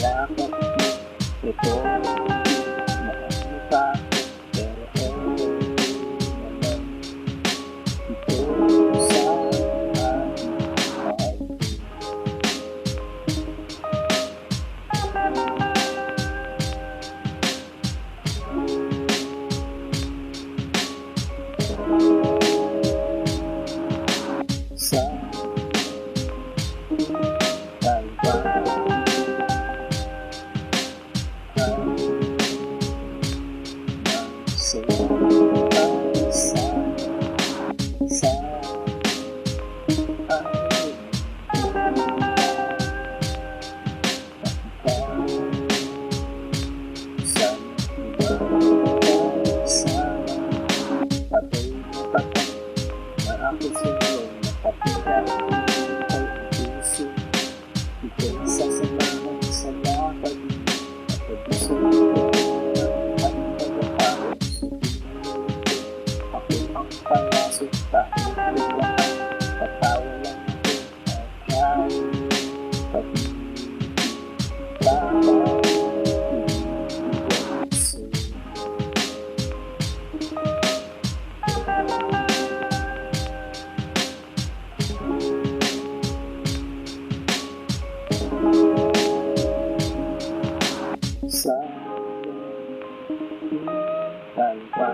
yakap mo. Ito, nakakita ko, pero naman ito sa aking mahal. Sa sa talpa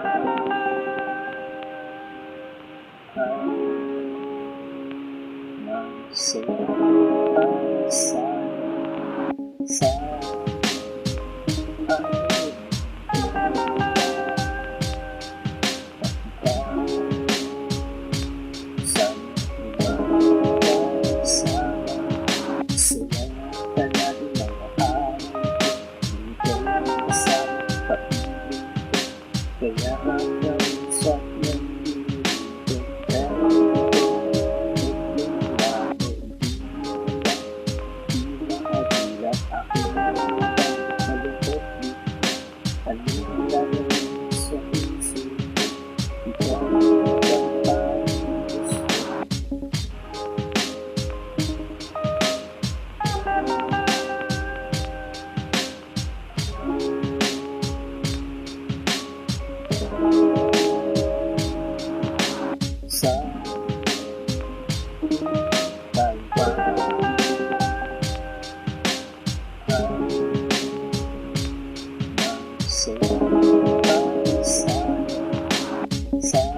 sa kaya hanggang sa nandito pero yung labo di makabilat ako malungkot dito anong lalawin sa puso ikaw ang parang gusto sa talpa sa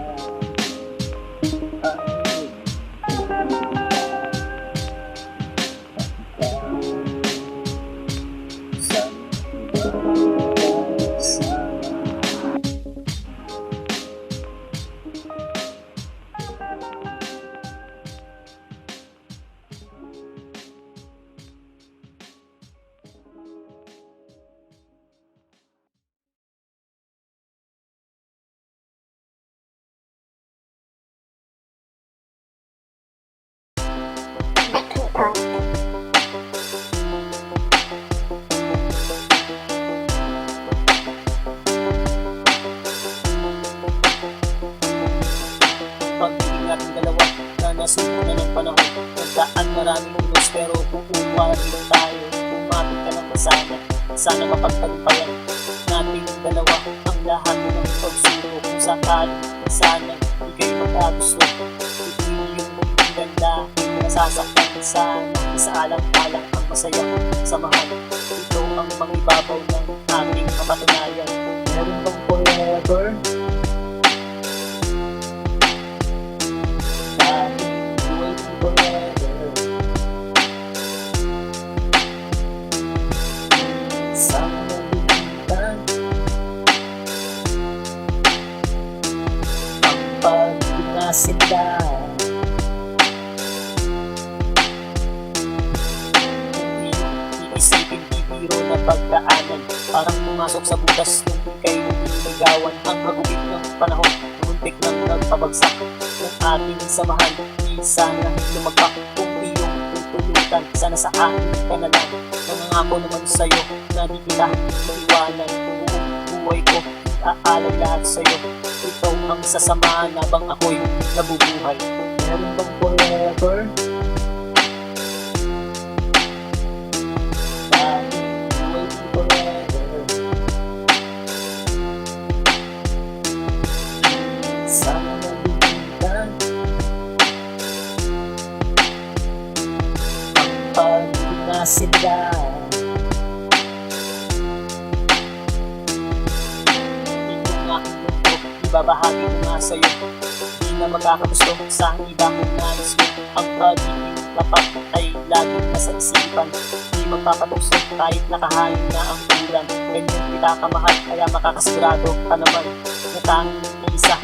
pag-ibig natin dalawa na nasuko na ng panahon. Nagdaan maraming unos pero kukuha rin tayo. Umapit ka lang sana, sana mapagtagumpayan natin dalawa ang lahat ng pagsuro. Kung sakali, sana di kayo magkagusto. Ipili yung mong ganda, hindi nasasaktan. Sana isaalang-alang ang masayang samahan. Ito ang mangibabaw ng ating kapatunayan. Meron bang forever? Sila hindi iisipin bibiro na pagdaanan, parang pumasok sa butas nung ika'y nililigawan. Ang hagupit ng panahon, muntik nang nagpabagsak ng ating samahan. Di sana lumagpak kung iyong tutulutan, sana sa akin ka na lang. Nangangako naman sa'yo na di kita iiwanan. Buong buhay ko aalay lahat sa'yo. Ito ang sasamahan habang ako'y nabubuhay. Meron bang forever? Dahil ibabahagi ko nga sa'yo. Di na magkakagusto sa iba kung nais mo. Ang pag-ibig tapat ay laging nasa isipan. Di magpapatusok kahit nakahain na ang ulan. Ganyan kita kamahal, kaya makakasigurado ka naman na tanging isa.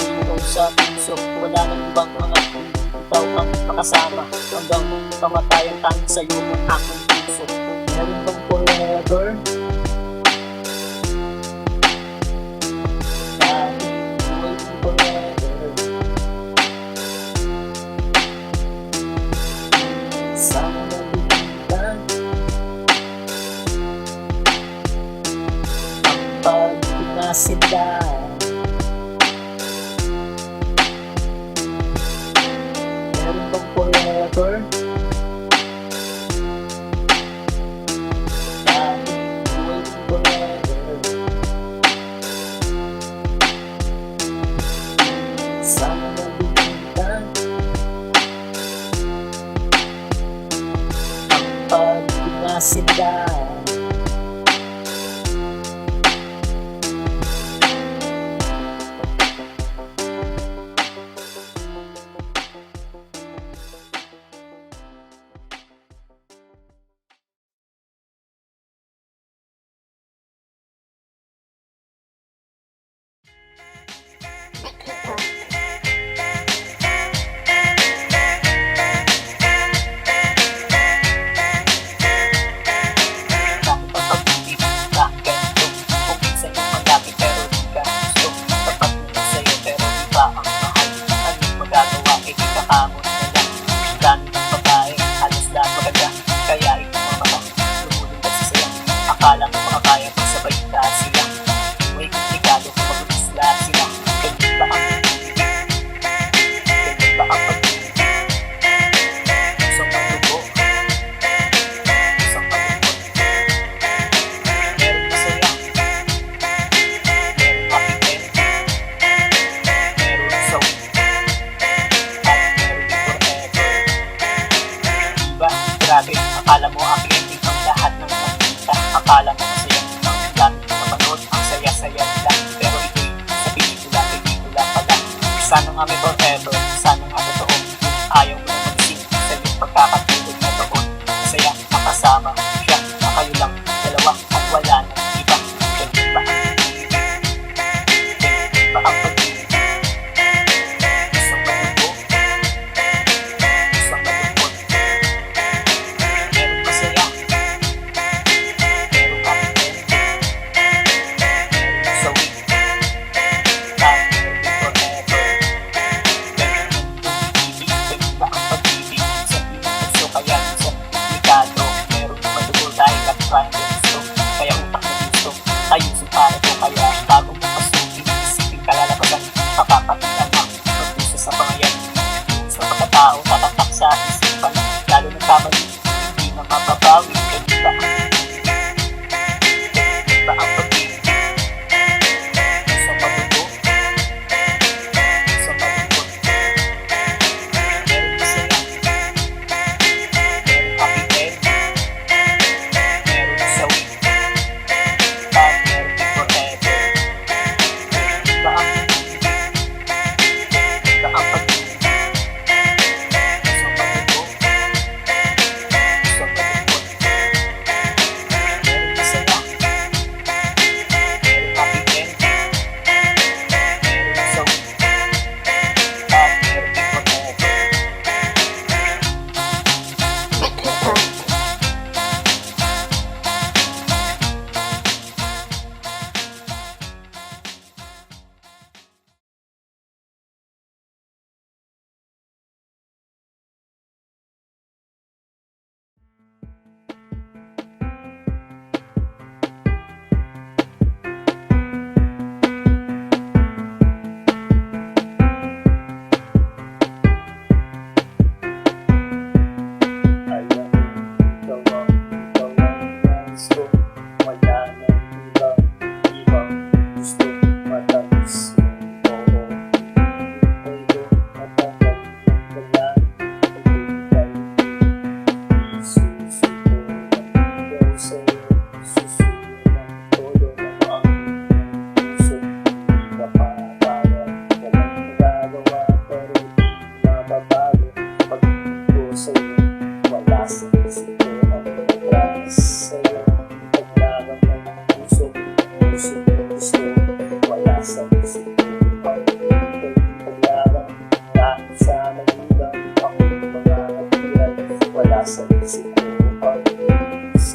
Ikaw sa puso, wala nang ibang mga hindi ikaw ang makasama. Hanggang kamatayan tanging sa'yo ang aking puso. Meron bang forever? Laging buhay forever. Sana mabibigyan Ang pag-ibig na sila. Meron bang forever? Laging buhay forever. Sana mabibigyan Ang pag-ibig na sila.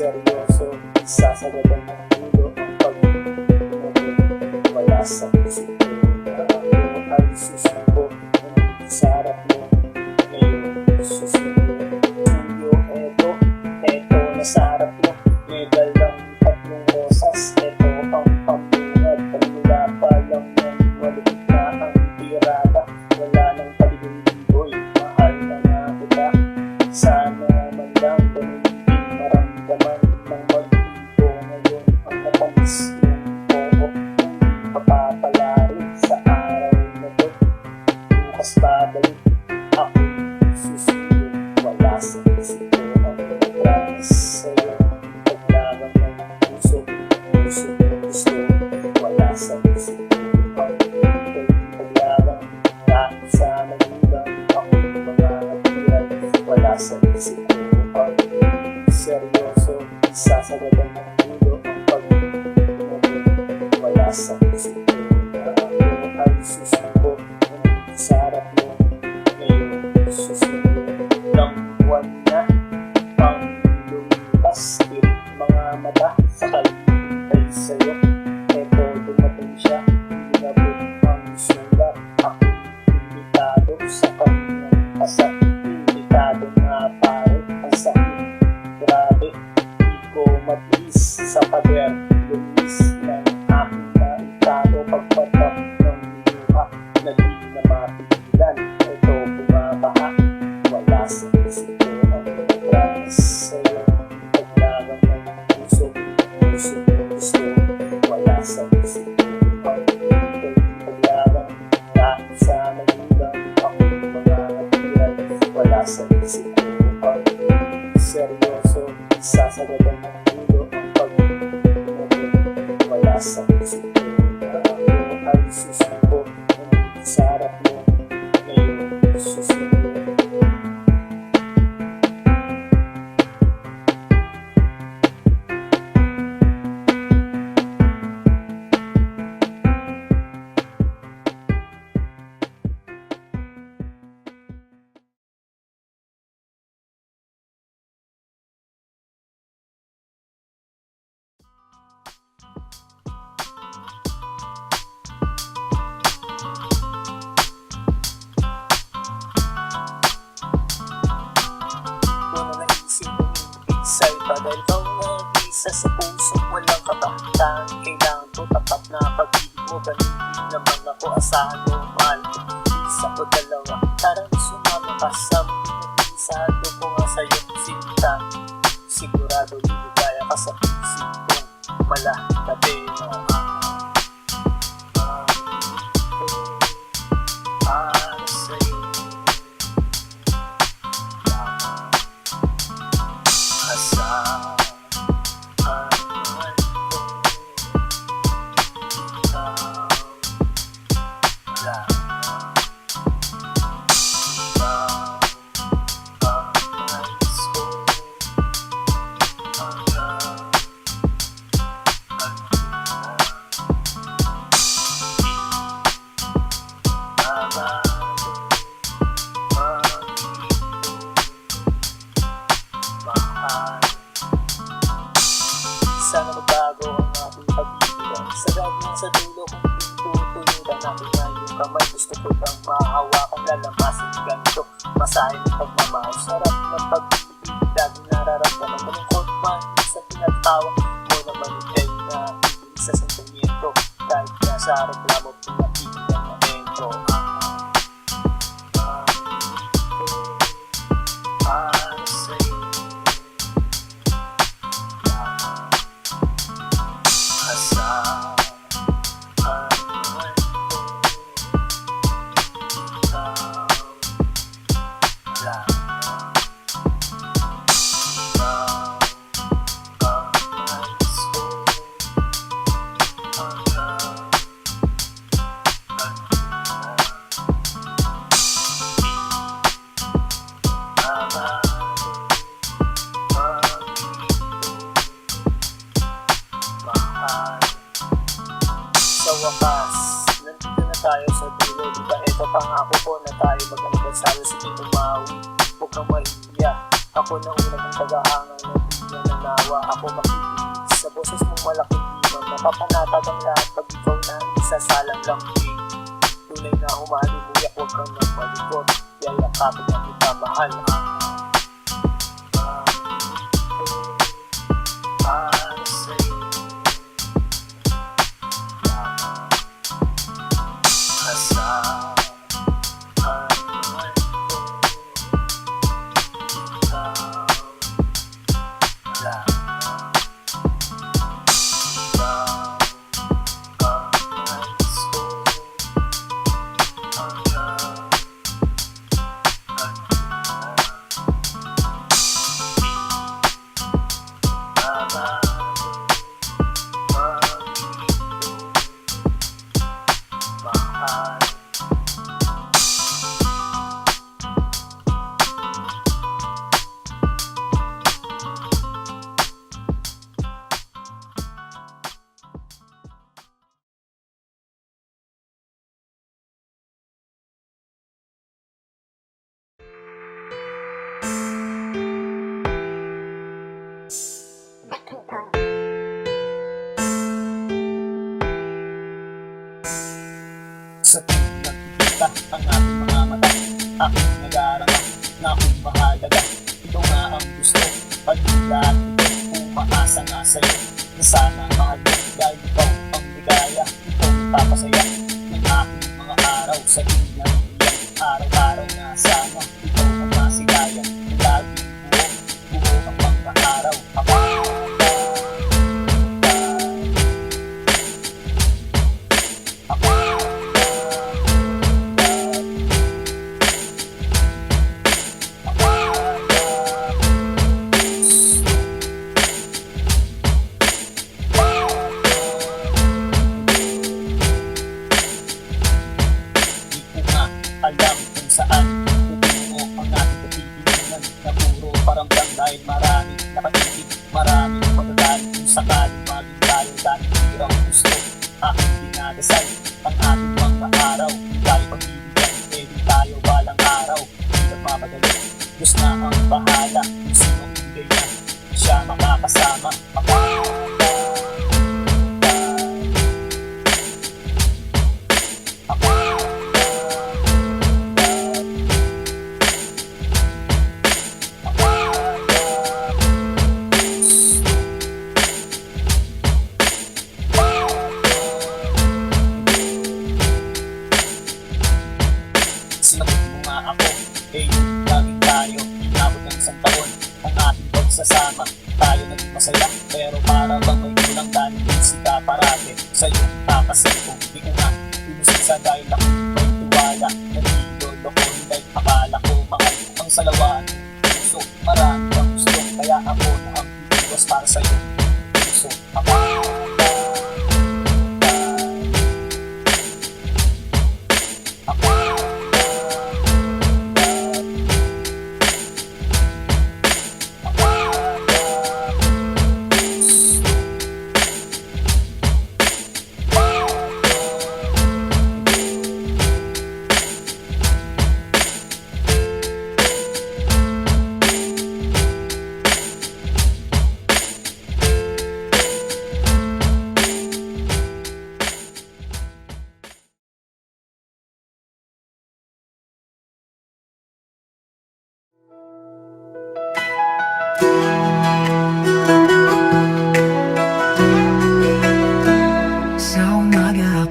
seryoso, sasagadan ng ulo ang pag-ibig. Wala sa isip ko na ako ay susuko. Sa harap mo, ngayon susuko. Tuyo, eto na sa harap mo. May dalang tatlong rosas, eto ang pambungad. Pagmula pa lang ng malupit na ang tirada. Wala nang paligid-ligoy, mahal na nga kita. Sana man lang ganun din maramdaman ng mag-ibo. Ngayon ang matamis yung oo, papapala rin sa araw na to. Bukas babalik, ako susunod. Wala sa isip ko ang promise sa'yo. Paglaban ng puso, gusto. Wala sa isip ko ang paglaban. Kahit sa magulang, ako mga natiran. Wala sa isip ko ang seryoso, sasagadan ng ulo ang pag-ibig. Wala sa isip ko na ako ay susuko. Sa harap mo, ngayon susunod. Ilang buwan na pang lumipas, tirik mga mata sa kalibay sa'yo. Eto dumating siya, inabot ang sulat. Ako imbitado sa kanyang kasal. Imbitado nga pare, ang sakit. Grabe, di ko matiis sa pader. Lumis ng aking naitado pagpatak ng luha na di na mapigilan. Ito bumabaha, wala sa isip ko ang promise sa'yo. Paglaban ng puso, gusto. Wala sa isip ko ang paglaban. Kahit sa magulang, ako mga natiran. Wala sa isip ko ang seryoso, sasagadan ng ulo ang pag-ibig. Wala sa isip ko na ako ay susuko. Sa harap mo, ngayon susunod. Sa iba dahil ikaw nag-isa sa puso, walang kabahatan. Kailangan ko tapat na pag-ibig mo. Ganun din naman ako, asahan mo, mahal ko. Isa o dalawa, tarang sumama ka sa mag-isa. Ito ko nga sa'yo, sinta. Sigurado liligaya ka sa isip ko. Malapate na para sa'yo. Asahan man ko, ikaw lang. Ikaw ang nais ko hanggang sana magbago ang aking pag-ibigan. Sagad mo sa dulo kung pintutunuran aking ngayong kamay. Gusto ko lang mahawakan, lalamasin ganito. Masahin ng pagmamahal, sarap ng pag-ibig. Laging nararamdaman, malungkot man sa pinagtawa mo naman ikay na ibig sa sentimiento. Kahit na sa reklamo, pinatigan na entro. Para sa'yo asahan man ko, ikaw lang. Ikaw ang nais ko hanggang sa wakas, nandito na tayo sa dulo. Diba ito pangako ko na tayo mag-anibersaryo, sige tumawi. Huwag kang mahiya, ako na una mong tagahangan na di na nawa ako makikinig sa boses mong malaking iman. Napapanatag ang lahat pag ikaw na isasalang lang. Tunay na umalimuyak, huwag kang nang malikot. Yayakapin na kita, mahal ang para sa'yo. Kasama sa tuwing nagkikita ang ating mga mata, aking nag-aarama na akong mahalaga. Ito nga ang gusto, pag-ila at ito, umaasa nga sa'yo na sana mahal mo dahil ikaw ang ligaya. Ikaw ang papasaya ng aking mga araw sa dunya iyan. Araw-araw na sana ikaw ang masigaya, laging buo ang mga araw. Alam kung saan pupungo ang ating kapitilingan na puro paramdam dahil maraming nakatigil, maraming magagaling kung sakaling maging tayo dahil hirang gusto. Aking dinadasal ang ating mga araw, tayo pagbibigyan, pwede tayo balang araw. Hindi nagmamadali, Diyos na ang bahala, kung sino hindi niya, siya makakasama. Sinagot mo nga ako, laging tayo, inabot ng isang taon ang ating pagsasama. Tayo naging masaya, pero para bang may kulang dahil sika parate sa iyong takasin ko. Di ko nga inusin dahil ako may tiwala, nagilolo ko dahil akala ko mahal ang salawaan. So marami kang gusto, kaya ako na ang iwas para sa iyo. So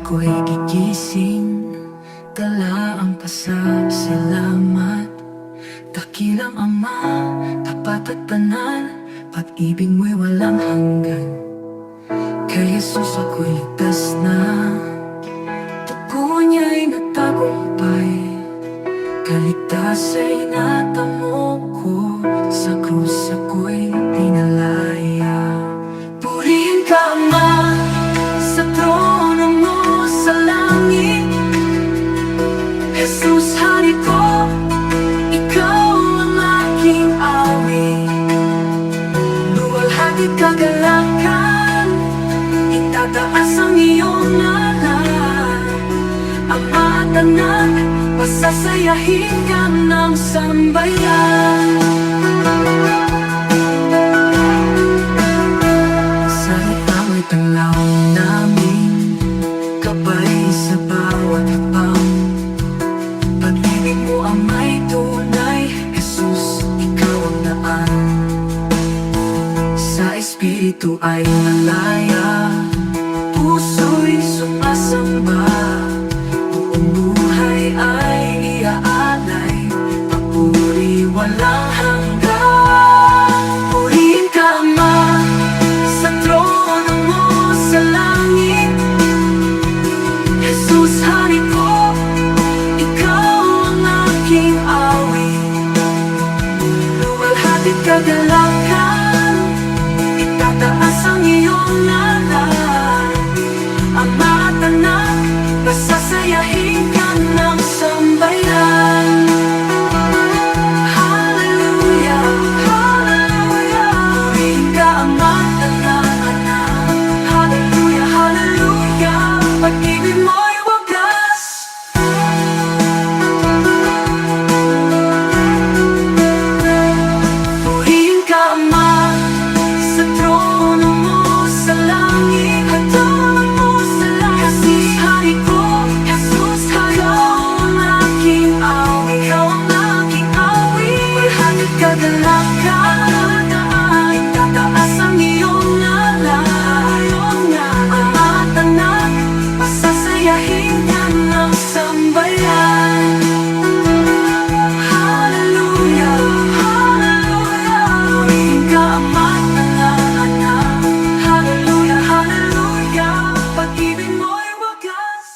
ako'y gigising, dala ang pasasalamat. Dakilang Ama, tapat at banal, pag-ibig mo'y walang hanggan. Kay Jesus ako'y ligtas na, dugo niya'y nagtagumpay. Kaligtas ay natamo ko, sa krus ako'y pinalaya. Purihin ka Ama, sa trono mo sa langit. Jesus, hari ko, ikaw ang aking awit. Luwalhati kagalakan, itataas ang iyong ngalan. Ama at anak, pasasayahin ka ng sambayan. espiritu ay malaya, puso'y sumasamba, buong buhay ay iaalay, papuri walang hanggan. Purihin ka, Ama, sa trono mo sa langit. Jesus, Hari ko, ikaw ang aking awit. Luwalhati kagalakan, itataas ang iyong ngalan. Ama at anak, pasasayahin ka ng sambayan. Hallelujah, hallelujah. Purihin ka, Ama at anak. Hallelujah, hallelujah. Pag-ibig mo'y wagas. Purihin ka, Ama, sa trono mo sa langit. Hataman mo sa langit. Jesus, Hari ko, Jesus, Hari ko, ang aking awit. Ikaw ang aking awit. Walhati kagalakan, itataas ang iyong ngalan. Ama at anak, pasasayahin ka ng sambayan. Hallelujah, hallelujah. Purihin ka, Ama at anak. Hallelujah, hallelujah. Pag-ibig mo'y wagas.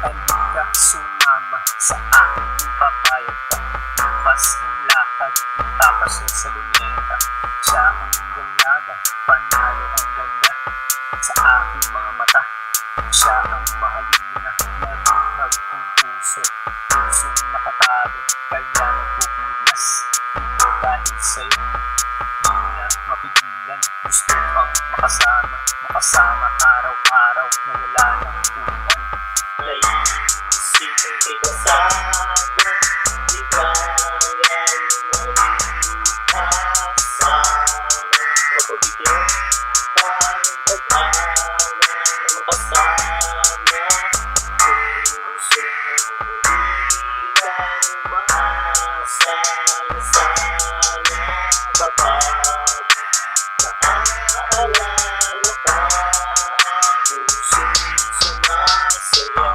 Halika, sumama sa aking papayag ka. Bukas ng lakad, tapos sa luneta. Siya ang dalaga, panalo ang ganda. Sa aking mga mata, siya ang mahalina. Nabuhag ang puso, pusong nakatago. Kaya nagpupumiglas, ito dahil sa'yo. Di na mapigilan, gusto pang makasama. Makasama araw-araw na wala ng ulan. Naisipin kita sana, ligayan mo kasama. Mapabigyan ka ng pag-asa na makasama. Puso hindi lang maasa na sana kapag naaalala ka. Pusong sumasaya.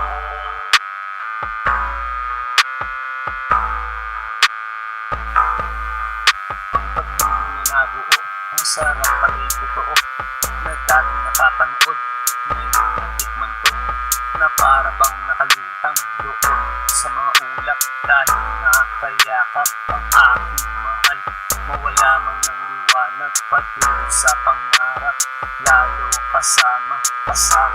Pagpapili na nabuo, ang sarap pala'y totoo. Na dati napapanood, ngayon natikman ko. Na para bang nakalutang doon sa mga ulap. Dahil nakakayakap ang aking mahal. Mawala man ng liwanag, patuloy sa pangarap. Lalo kasama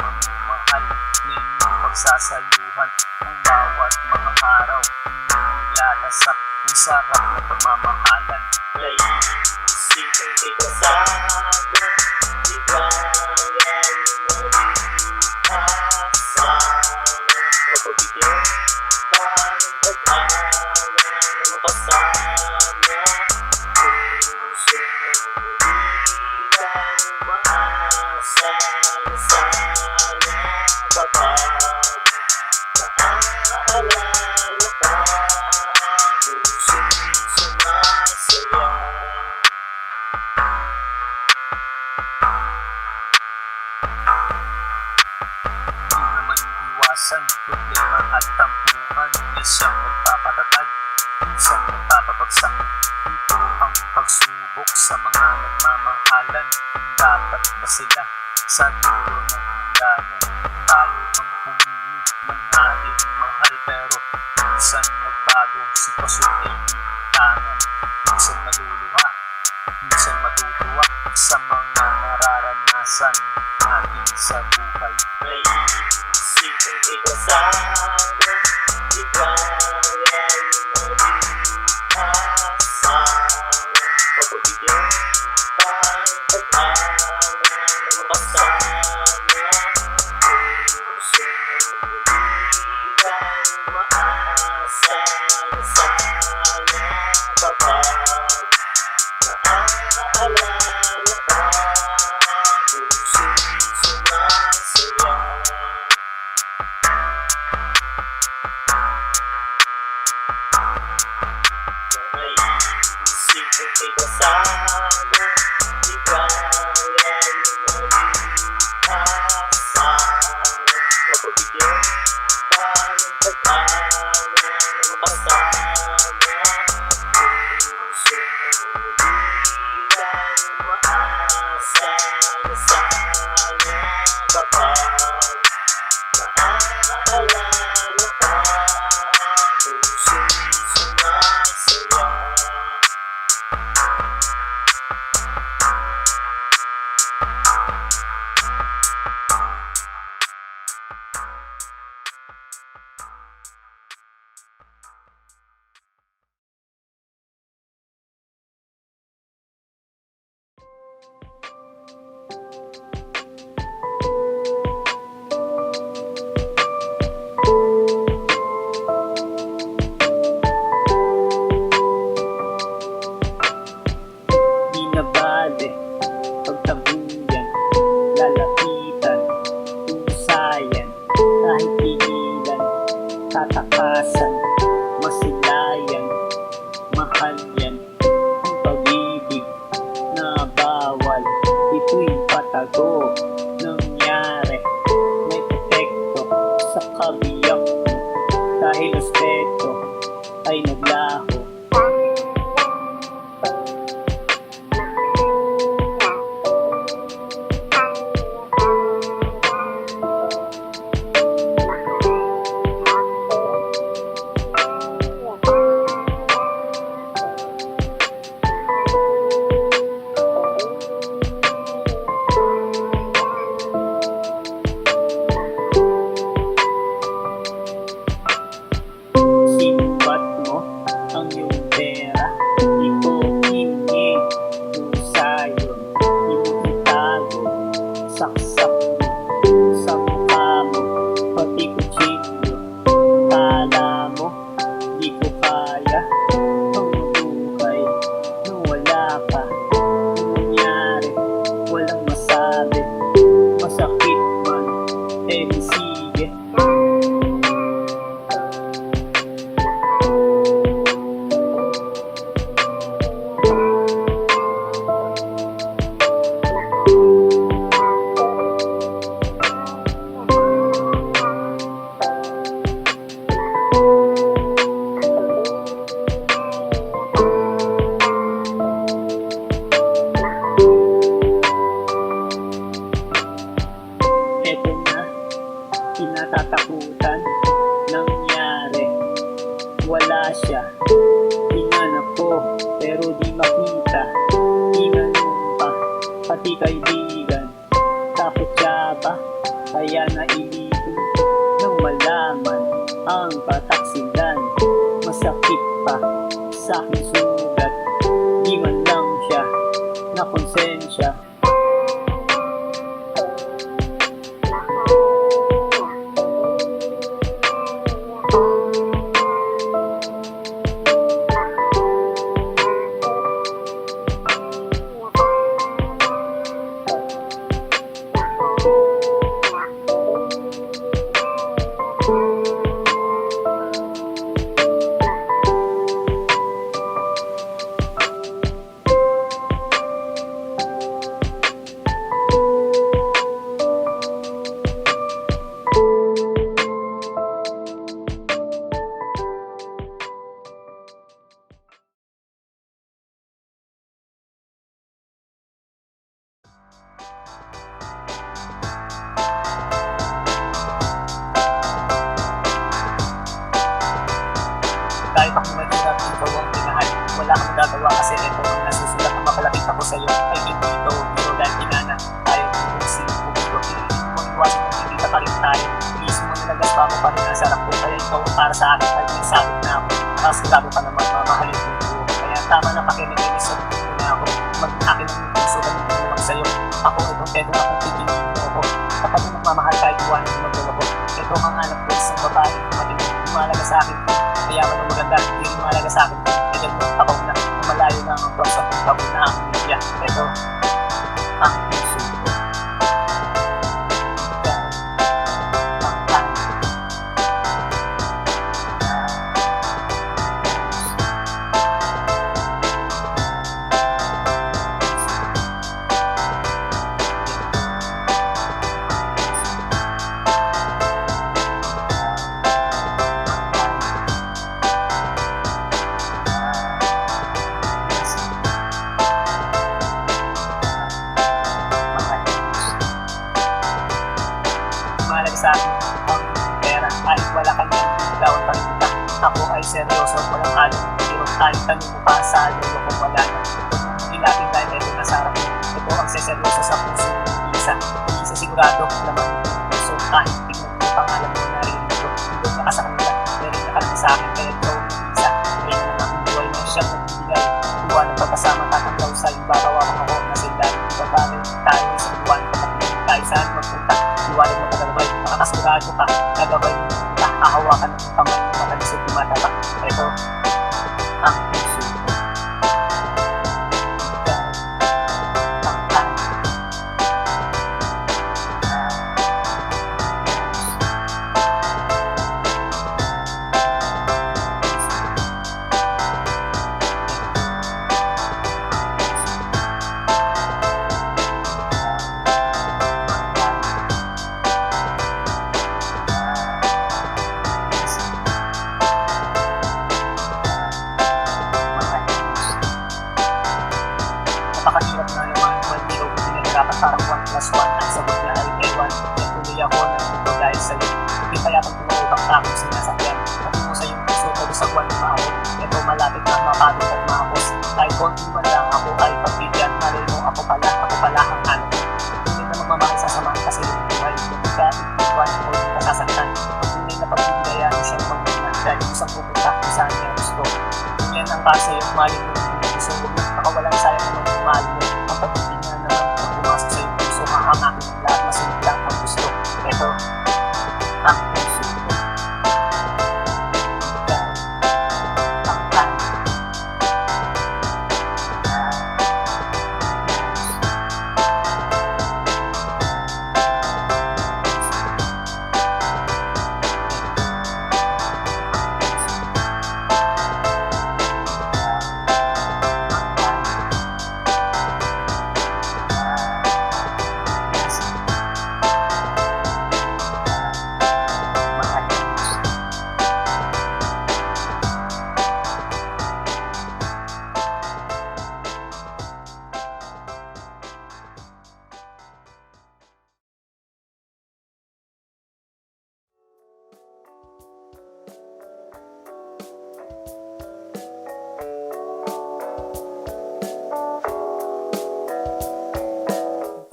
mo mahal. Na inyong pagsasaluhan ang bawat mga araw. Inyong nilalasap ang sarap na pagmamahalan. Naisipin kita sana, ligayan mo kasama. Mapabigyan ka ng pag-asa na makasama. Puso hindi lang maasa na sana kapag naaalala ka. Pusong sumasaya. Di naman iwasan, problema at tampuhan na siyang nagpapatatag, minsan nagpapabagsak. Ito ang pagsubok sa mga nagmamahalan. Dapat ba sila sa dulo ng hangganan? Tayo ang pumili ng ating mahal, pero minsan nagbago, sitwasyon ay tangan. Minsan maluluha, minsan matutuwa sa mga nararanasan natin sa buhay. Naisipin kita sana, ligayan mo kasama. Mapabigyan ka ng pag-asa na makasama. Puso hindi lang maasa Isipin kay kasama, di kaya lumaliasa. Mapagbigyan pa ng pag-asa na makasama. Puso di tayo maasa na sana kapag naaalala ka. Puso'y sumasaya. Di na bale, pagtabuyan, lalapitan, pusayan, kahit pigilan, tatakasan, masilayan, mahal yan, ang pag-ibig na bawal, ito'y patago, nangyari, may epekto sa kabiyak mo, dahil respeto ay naglaho. Sinubat mo ang iyong pera, di ko hingi, pusayon, di mo itago, saksak mo sa mukha mo, pati kutsilyo, kala mo, di ko kaya, ang buhay, nung wala ka, nung nangyari, walang masabi, masakit man, eh di sige. Eto na, kinatatakutan, nangyari, wala siya, hinanap ko, pero di makita, tinanong pa, pati kaibigan, takot siya ba, kaya nailipin, nang malaman, ang kataksilan, masakit pa, sa aking sugat, di man lang siya, na konsensya. Kahit ako mahirap, ikaw ang pinahal. Wala kang magagawa kasi ito ang nasusulat ang mapalapit ako sa'yo. Ay hindi ito, biro dahil kinana. Tayo pupusin, pumiro, huwag iwasin mo, hindi ka pa rin tayo. Please mo nalagas pa ako pa rin ang sarap ko. Kaya ikaw para sa akin ay may sabit na ako. Mas lalo ka naman mamahalin mo ko. Kaya tama na pakinig-inis sa mundo na ako. Mag-akin ang puso na hindi naman sa'yo. Ako itong pedo na kung pipiliin mo ako. Kapag mo magmamahal kahit iwanan mo magdala ko. Ito ang anak ko sa babae. Matinig, lumalaga sa akin. Kaya man ang maganda, hindi rin mahalaga sa akin. Kaya tabaw na, malayo na ang buwan sa tabaw na ang media. Ito, ang puso ko. Ako ay seryoso, walang halong biro. Kahit tanong mo pa sa lolo ko, wala na. Ilapin dahil ito nasa harap mo. Ito ang seseryoso sa puso ng isa. Isa sigurado naman yung puso. Kahit tingnan mo pangalan mo na rin ito. Hindi na ka sa kanila, meron na ka lang sa akin. Kaya ikaw ang isa. Kaya na ang buhay na siyang nagbibigay. Tuwa ng pagkasama tatanggaw sa ibarawawang ako na sila. Ibabagay tayo sa buwan. Kahit saan magpunta, iwanan mo tagalabay. Makakasigurado ka, nagabay mo. Nakahawakan ng kamay mo matalisod lumatatak. Ito ang puso. Napakahirap na naman, hindi ko pinahirapan parang 1 plus 1 ang sagot na ay ewan. Tuloy ako na ito dahil sa'yo. Hindi kaya kang tumawag ang akong sinasakyan. Patungo sa iyong puso, pag-usagwan ng maawot. Ito malapit na mapagod at mahapos. Kahit konti man lang ako ay pagbigyan. Malay mo ako pala ang hanap. Hindi na magmamahal sa samahan kasi yung buhay. Hindi ka ipiwan o hindi ka sasaktan. Hindi na pagbigayan siyang pagbigan dahil isang pupunta kung saan niya gusto. Yan ang kasi yung mali mo ng puso. Nakawalan sayang naman yung mali mo. Ang pag-ibig nga naman pag pumasok sa iyong puso, makakakin lahat masunod lang ang gusto. Ito ang puso.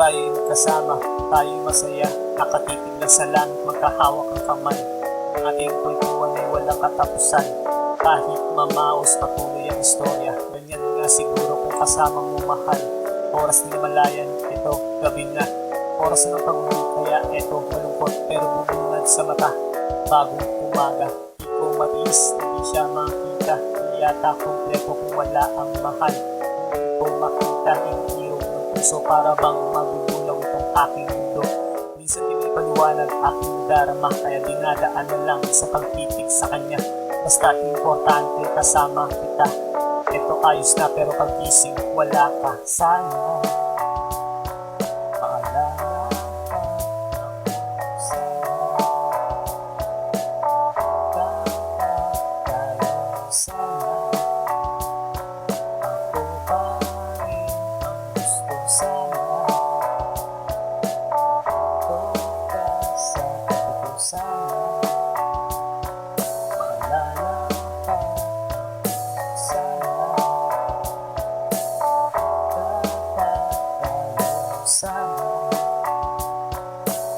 Tayo'y magkasama, tayo'y masaya, nakatitig lang sa langit, magkahawak ang kamay. Ang ating kulturan ay walang katapusan, kahit mamaos patuloy ang istorya. Ganyan nga siguro kung kasama mo mahal. Oras na malayan, ito gabi na. Oras ng pag-uwi, kaya ito malungkot pero bubungad sa mata. Bagong umaga, ikaw matiis, hindi siya makita. Hindi yata kompleto kung wala ang mahal. Hindi ko makita yung irog ng puso para bang magugulaw itong aking mundo. Minsan di may paliwanag aking darama, kaya dinadaan na lang sa pagtitig sa kanya. Basta importante kasama kita. Ito ayos na pero pagising wala ka. Sana maalala ka ako sana. Tayo sana. Ako pa rin ang gusto sana. Ito ka sa tabi ko sana. Maalala ka sana. Tayo sana.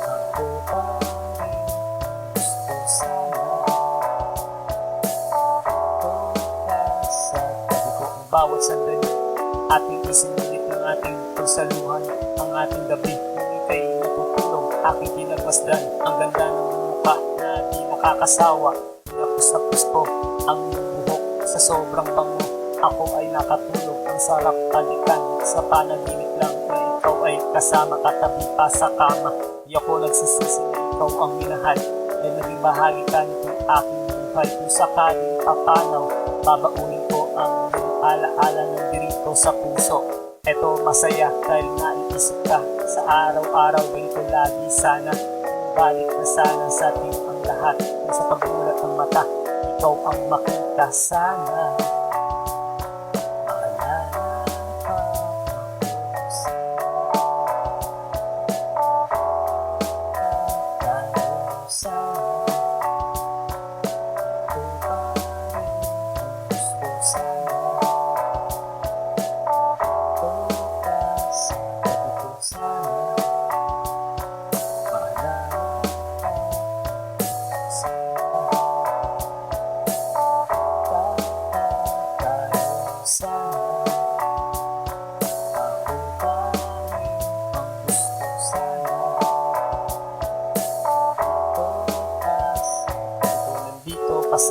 Ako pa rin ang gusto sana. Ito ka sa tabi ko. Ang bawat sandali ating isinulit ng ating pagsaluhan. Ang ating gabi kung ika'y natutulog, aking pinagmasdan. Ang ganda ng mukha na di nakakasawa. Pinapus-tapus ko ang buhok sa sobrang bango. Ako ay nakatulog, ang sarap halikan. Sa panaginip lang na ikaw ay kasama, katabi pa sa kama. Di ako nagsisisi na ikaw ang minahal. Ay naging bahagi ka nitong aking buhay. Kung sakaling papanaw, babaunin ko ang alaala ng dirito sa puso. Eto masaya dahil naiisip ka sa araw-araw, ganito lagi sana. Balik na sana sa ating ang lahat. Kung sa pagmulat ng mata, ikaw ang makita sana. Maalala ka ako sana. Tayo sana. Ito pa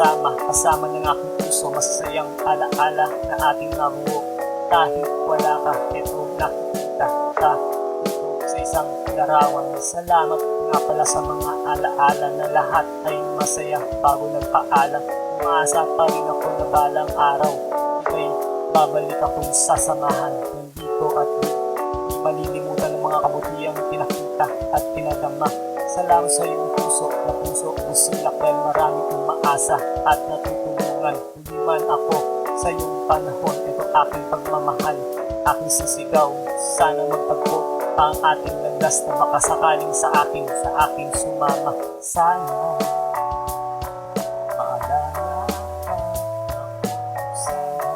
magkasama, kasama ng aking puso, masasayang alaala na ating nabuo. Kahit wala ka, ito nakikita ka dito sa isang larawan. Salamat nga pala sa mga alaala na lahat ay masaya bago nagpaalam. Umaasa pa rin ako na balang araw ika'y babalik akong sasamahan. Nandito at di malilimutan ng mga kabutihang pinakita at pinadama. Salamat sa iyong puso na puso busilak dahil maraming umaasa at natutulungan. Hindi man ako sa iyong panahon, ito aking pagmamahal, aking sisigaw. Sana magtagpo ang ating landas na baka sakaling sa aking sumama. Sana maalala ka ako, sana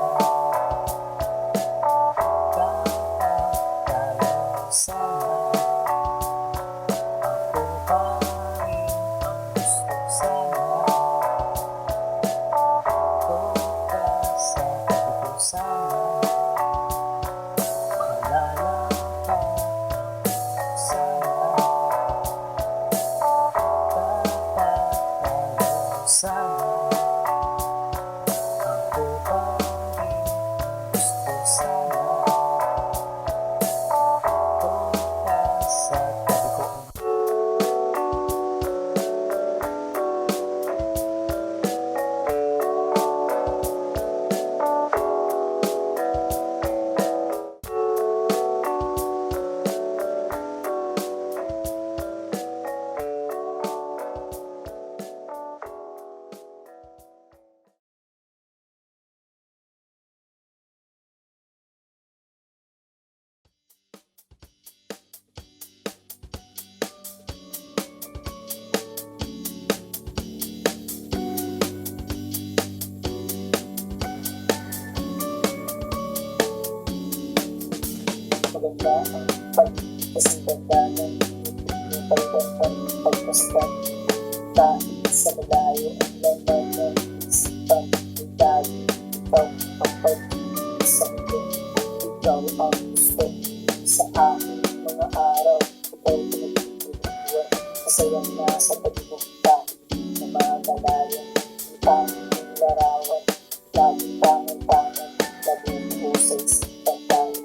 maganda ang pagpasindandanan, yung pagpapang pagpasdan, kahit sa malayo ang laman ng isipan, yung dali, ikaw ang pag-ibig sa mundo, ikaw ang gusto sa aking mga araw, ikaw pinagtutulungan, masayang nasa pagmukta, na mga malayo, yung tanging larawan, laging tangan-tangan, laging po sa isipan tayo.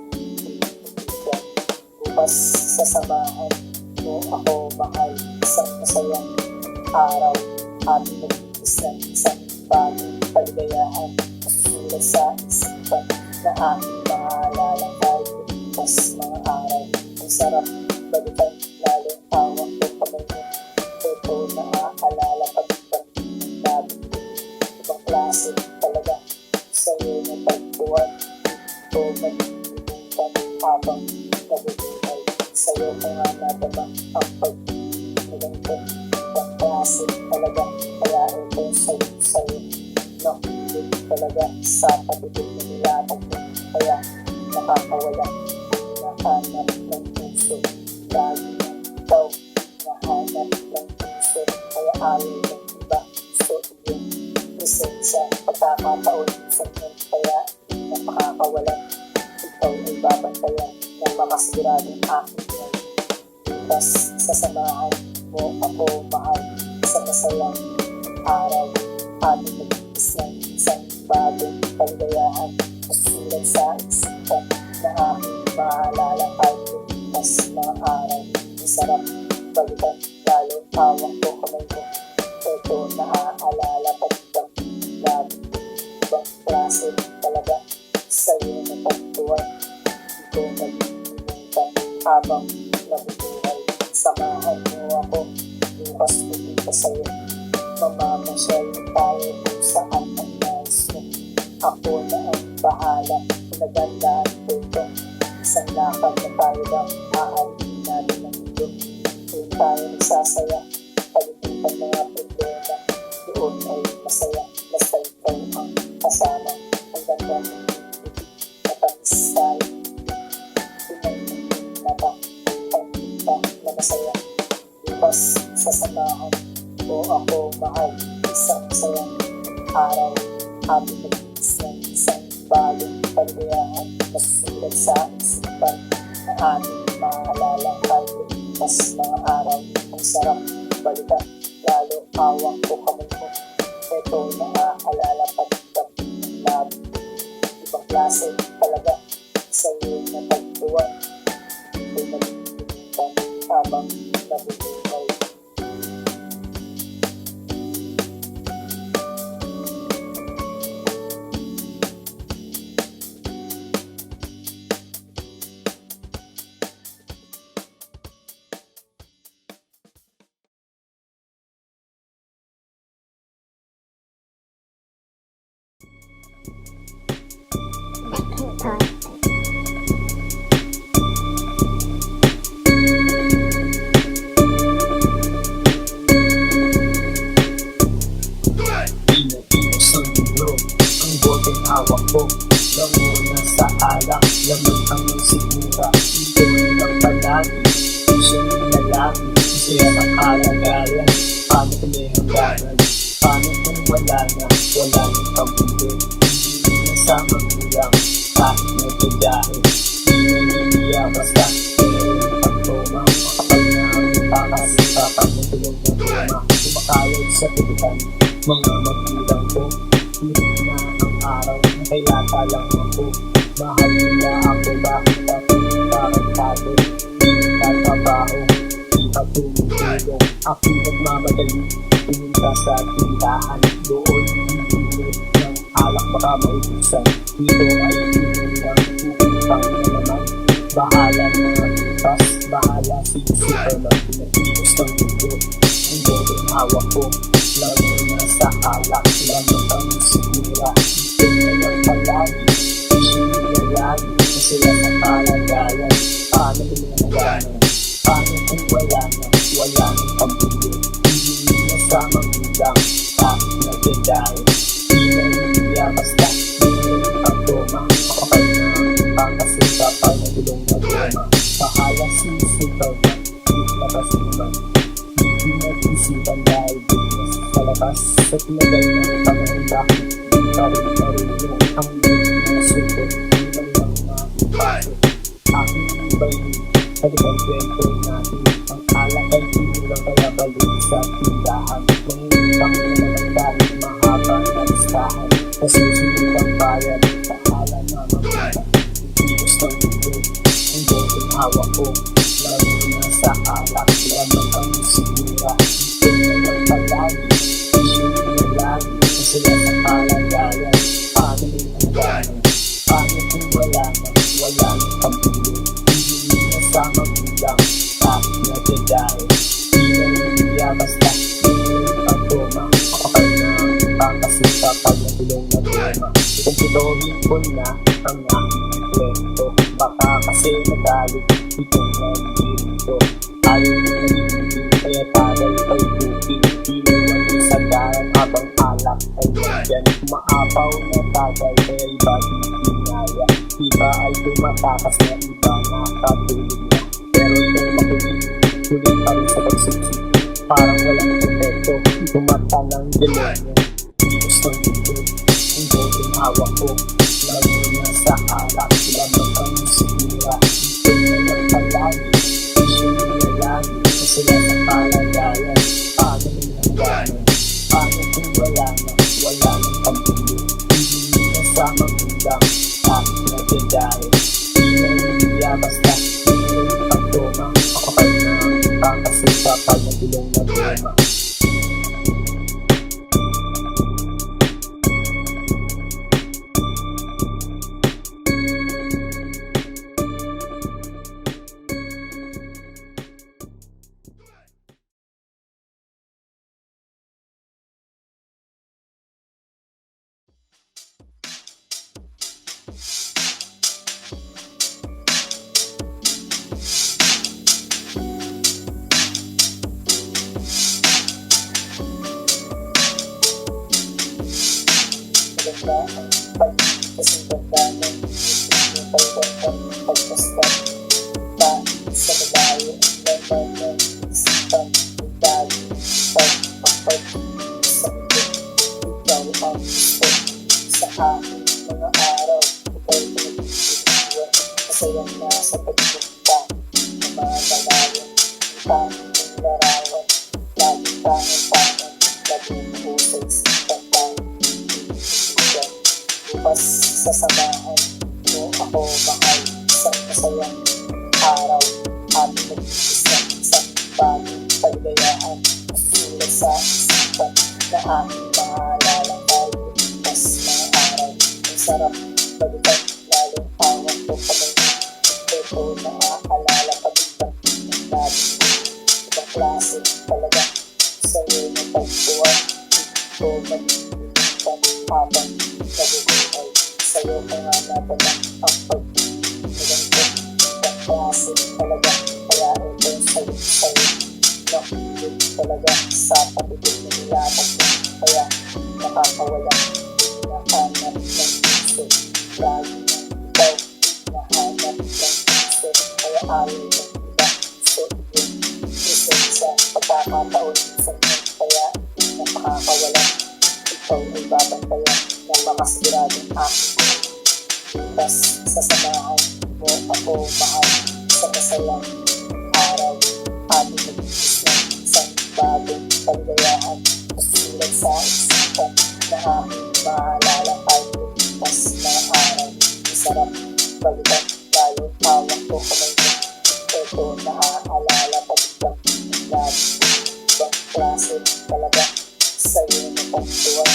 Bukas sasamahan mo ako mahal, isang masayang araw, ating nag-iis ng isang bagong kaligayahan, masusulat sa isipan na aking maalala kahit bukas mga araw. Ang sarap balikan, lalo hawak ko kamay mo, ito naaalala pag-ibang nabi, ibang klase talaga sa'yo na pagbuwan, ito mag-ibutan habang nabubuhay. Sa'yo ko nga nadama ang pag-ilanto ng klase talaga, kaya ito sa'yo nakulit talaga sa patibig na nilatag mo, kaya nakakawala, nahanap ng puso, lagi ng ikaw, nahanap ng puso, kaya ayaw ng iba, gusto iyong presensya, pagkakataon sa inyo, kaya napakakawala, ikaw ay babantayan na makasiguradong aking yan. Bukas sasamahan mo ako mahal sa masayang araw, ating nag-iis ng isang bagong kaligayahan, masusulat sa isipan na aking maalala kahit bukas mga araw. Ang sarap balikan, lalo hawak ko kamay mo, ito naaalala pag-ibang nabi, ibang klase talaga sa'yo na pagtuwan, ito nag-ibutan habang nabubuhay. Samahan mo ako, bukas pupunta sa'yo, mamamasyal tayo kung saan ang nais mo. Ako na ang bahala, pinagandaan ko ito, isang lakad na tayo lang, aalin natin ng mundo. Doon tayo nagsasaya, palimutan mga problema, doon ay masaya, basta ikaw ang kasama. Ang ganda ng ibig, matamis tayo, pinag-mata, pagkita na masaya. Bukas sasamahan mo ako mahal, isang masayang araw, ating nag-iis ng isang bagong kaligayahan, masusulat sa isipan na ating maalala kahit bukas mga araw. Ang sarap balikan, lalo hawak ko kamay mo, Ito naaalala pa rin kami ng lahat. Ibang klase talaga sa iyong natagpuan. Ito'y nalilimutan habang nabubuhay. Pinatinos ng libro, ang boteng hawak ko. Nanguna sa alak, laman ang sigura. Ito nilang palagi, puso nila lagi. Masaya sa kalagayan, paano kung may hangganan? Paano kung wala nang pamilya? Hindi na sa magulang, kahit nagkagahe. Di naniniya basta, mayroon pang toma. Makapal na ang takas, kapag natulog ng toma. Kumakayod sa tutukan, mga magulang ko. Hirap na ang araw, nakailata lang ako. Mahal nila ako, bakit ako tarantado? Di nagtatrabaho, di pa tumutulong. Ako nagmamadali, pumunta sa tindahan. Doon bibili ng alak baka maubusan. Dito ay inulan ng upang na naman. Bahala na itas, bahala si Superman. Pinatinos ng mundo, ang boteng hawak ko. Lalo na sa alak, lamang ang sigura. Ito na lang palagi, isyo nila lagi. Masaya sa kalagayan, paano pinanaganan? Paano kung wala nang pamilya? Hindi na sa magulang, kahit nagdadaya. Di na hindi basta, mayroon ang toma. Makapal na ang kasi kapal na gulong na toma. Bahala si Superman, di labas naman. Hindi nag-isipan dahil business sa labas. Sa tinagal ng panahon bakit di pa rin marunong ang mga suko. Di lang maipaso. Aking iba'y halipang kwento natin. Ang alak ay tinulang kaya balik sa tindahan. Mangutang na naman dahil mahaba na listahan. Kasi sulit ang bayad sa ala na magkita. Pintinos ng mundo, ang boteng hawak ko. Lalo na sa alak, lamang ang sigura. Ito na lang palagi, isyo nila lagi. Masaya sa kalagayan, paano pinanaganan? Paano kung wala nang pamilya? Hindi na sa magulang, kahit nagdadaya. Di na niliya basta, mayroon ang toma. Makapal na ang utang kasi kapag nagulong na toma. Kumpitohin ko na ang aking kwento. Baka kasi nagalit itong nandito. Ayaw na nagiging kaya tagal ay booking. Iniwan sa daran habang alak ay nandyan. Umaapaw na tagal kaya iba di pinaya. Iba ay tumatakas na iba nakatulog na. Pero ito makulit, tuloy pa rin sa pagsiksi. Parang walang epekto, tumata ng demonyo. Pinos ng mundo, ang boteng hawak ko. Lalo na sa alak, lamang ang sigura. Ito na lang palagi, isyo nila lagi. Masaya sa kalagayan, paano pinanaganan? Paano kung wala nang pamilya? Hindi na sa magulang, kahit nagdadaya. Di na niliya basta, mayroon ang toma. Makapal na ang utang kasi kapal na gulong na toma. Maganda ang pagkasindandanan, yung pagkakang pagkastan. Dahil sa malayo ang laman ng isipan, yung dahil pagpapag sa ito. Ikaw ang gusto sa aking mga araw. Ikaw'y pinag-iwan, masayang nasa pagpunta na mga malayo. Tanging larawan, laging tangan-tangan, laging pusay sa Bukas sasamahan mo ako mahal, isang masayang araw. Ating nag-iis ng isang bagong kaligayahan. Nasusulat sa isipan na aking maalala tayo. Bukas mga araw, ang sarap balikan, lalong hawak ko kamay. Ito naaalala pag-ibang ng natin. Ibang klase talaga sa'yo na pagkuhan. Ito malilimutan habang nabubuhay. Sa'yo ka nga natanang ang pag-ibang ibang klase talaga. Kaya ito sa'yo nakulit talaga sa pag-ibig na nilatag mo. Kaya nakakawala, nahanap ng puso. Lagi ng ikaw, nahanap ng puso. Kaya ayaw ng iba, so yun. Isa sa pagkakataon sa inyo. Kaya napakakawala. Ikaw ay babantayan ng makasiguradong aking. Bukas sasamahan mo ako mahal sa masayang araw. Ating nag-iis ng isang bagong kaligayahan. Nasusulat sa isipan na aking maalala tayo. Bukas mga araw, ang sarap balikan, lalo hawak ko kamay mo. Ito naaalala pag-ibang ng lagi. Ibang klase talaga sa'yo na pagtuwan.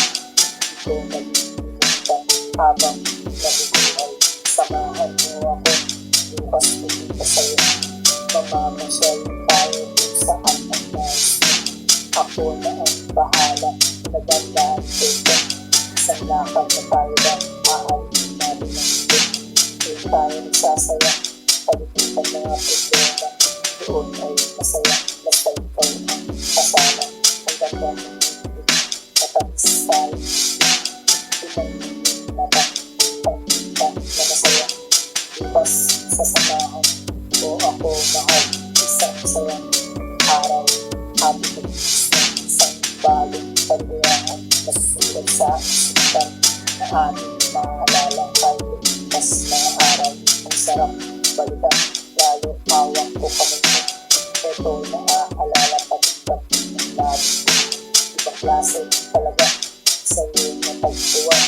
Ito nag-iinitan habang nabubuhay. Samahan mo ako, bukas pupunta sa'yo. Mamamasyal tayo kung saan ang nais mo. Ako na ang bahala, nagandaan ko ito. Isang lakad na tayo ba, aalin natin ang ito. Doon tayo nagsasaya, paliputan mga problema. Doon ay masaya, basta ikaw ang kasama. Ang ganda ng ito, matamis tayo. Pinag-ibig na ba, pagkita na masaya. Bukas sasamahan ko ako mahal, isang masayang araw. Ating nag-iis ng isang bagong kaligayahan. Nasusulat sa isipan na ating maalala tayo. Bukas mga araw, ang sarap balikan, lalo hawak ko kamay mo. Ito naaalala pag-ibang ng lagi. Ibang klase talaga sa'yo na pagtuwan.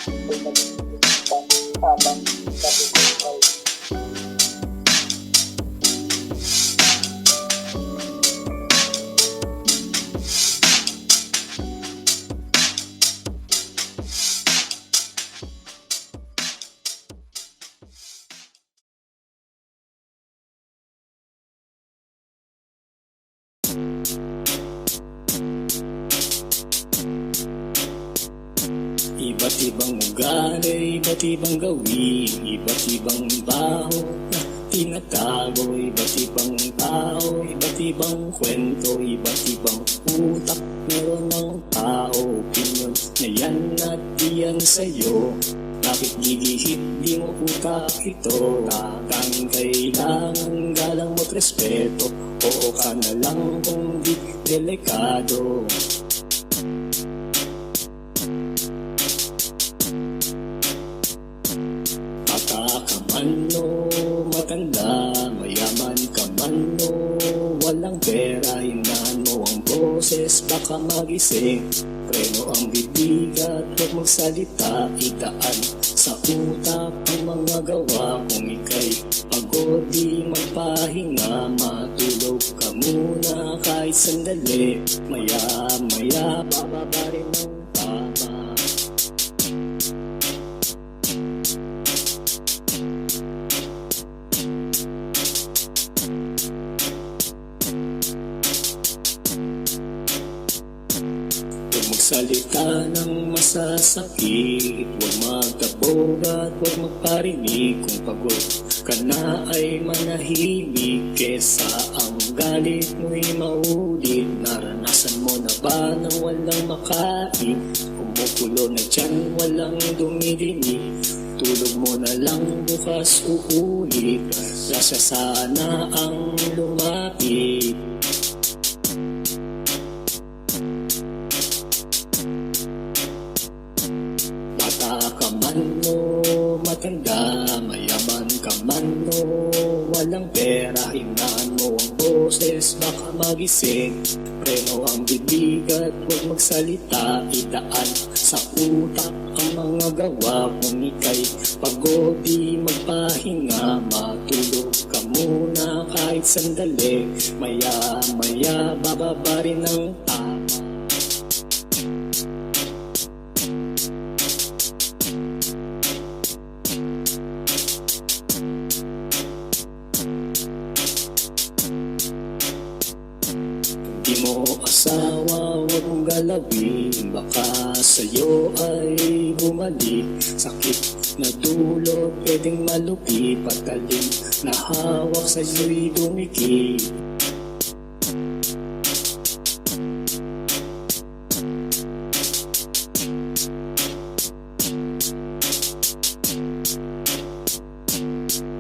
Ito'y nalilimutan habang nabubuhay. Iba't ibang ugali, iba't ibang gawin, iba't ibang baho na tinatago, iba't ibang tao, iba't ibang kwento, iba't ibang utak. Meron ng tao, opinion na yan at diyan sa'yo. Bakit gigihit, di mo utak ito? Tanging kailangan galang mo't respeto. Oo ka na lang kung di delikado. Ano, matanda, mayaman ka man o walang pera, hinaan mo ang boses, baka magising. Preno ang bibig at huwag magsalita, itaan sa utak ang mga gawa. Kung ika'y pagod, di magpahinga, matulog ka muna kahit sandali. Maya-maya, bababa rin ang tama. Salita ng masasakit, huwag magtabog at huwag magparinig. Kung pagod ka na ay manahimik, kesa ang galit mo'y maulit. Naranasan mo na ba nang walang makain? Kumukulo na dyan, walang dumidinig. Tulog mo na lang, bukas uulit. Grasya sana ang lumapit. Ka man o matanda, mayaman ka man o walang pera, hinaan mo ang boses, baka magising. Preno ang bibig at huwag magsalita, itaan sa utak ang mga gawa. Kung ika'y pagod di magpahinga, matulog ka muna kahit sandali. Maya maya bababa rin ang tama. Di mo asawa, huwag mong galawin. Baka sa'yo ay bumalik. Sakit na dulot, pwedeng malupi. Patalim na hawak sa'yo'y dumikit.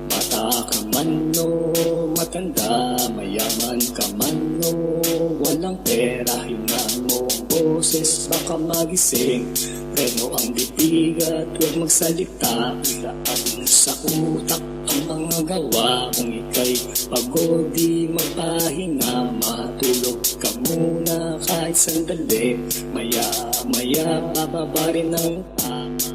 Bata ka man o matanda, mayaman ka man o walang pera, hinaan mo ang boses, baka magising. Preno ang bibig at huwag magsalita. Ilaan sa utak ang mga gawa. Kung ika'y pagod di magpahinga, matulog ka muna kahit sandali. Maya maya bababa rin ang tama.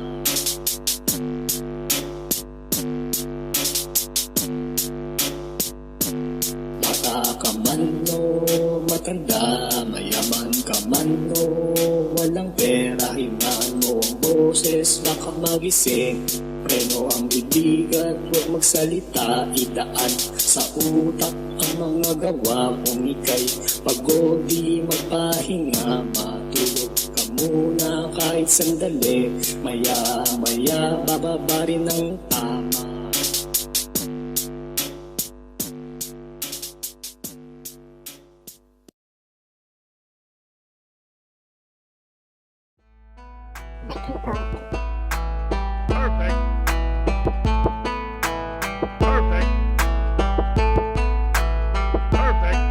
Bata ka man o matanda, mayaman ka man o walang pera, hinaan mo ang boses, baka magising. Preno ang bibig at huwag magsalita. Idaan sa utak ang mga gawa. Kung ika'y pagod di magpahinga, matulog ka muna kahit sandali. Maya maya bababa rin ang tama. Perfect. Perfect. Perfect.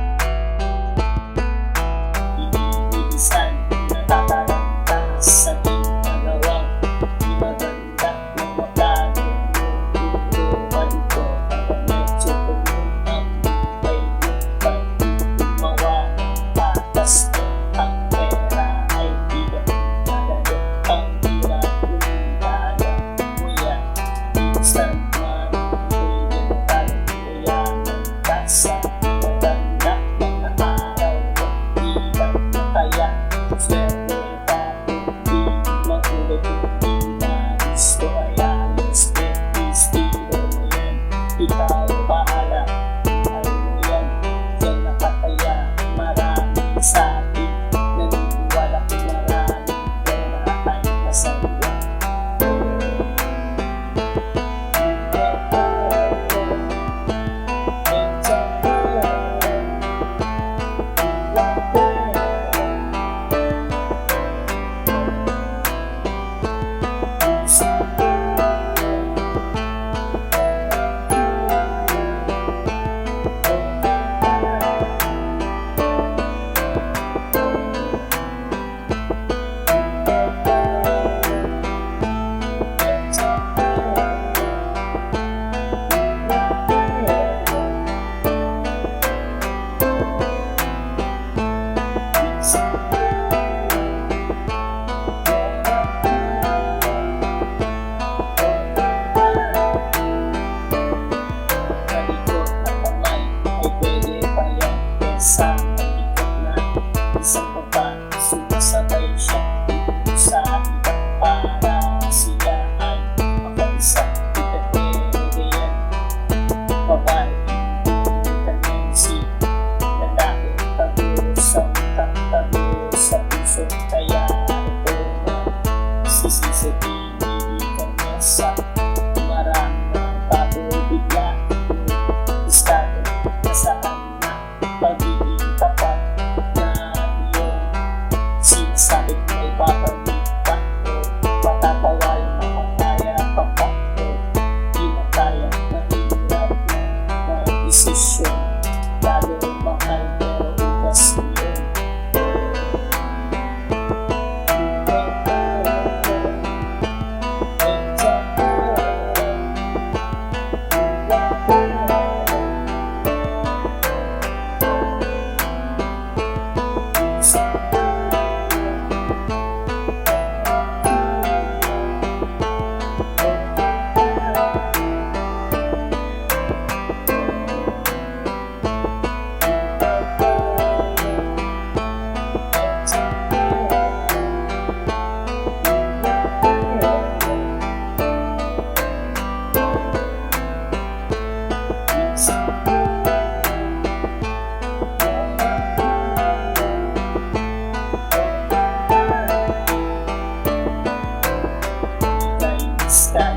Iisan natataranta sa ginagawang di maganda kung magano yung tutupan ko. Para medyo pumunang may lupang gumawa ng patas ko. Ang pera ay bigat madali, ang hirap lumilala. Kuya, minsan man pwede mo tayo kuyaman ka sa maganda mga araw ko. Ilan na kaya swerte ka, hindi mahulog, hindi na gusto. Kaya estilo mo yan, ikaw bahala. Ano mo yan, yan nakataya. Maraming sabi, naniniwala ko maraming pera ay masaya. Kalikot na kamay ay pwede pa yan. Kesa kalikot na isang baba, sumasabay siya dito sa iba para sila ay makaisa. Ito pwede yan, babae, tendency, lalaki, tago sa utak, tago sa puso. Kaya ito na sisisipili ka niya sa marami ng bago bigla. Estado na saan na pagiging tapat na iyong sinasabi ko ay papalitan ko. Patatawal na kung kaya papak ko. Di na kaya na hirap na mga desisyon. Lalo mahal pero ugas niyo. Enjoy sky.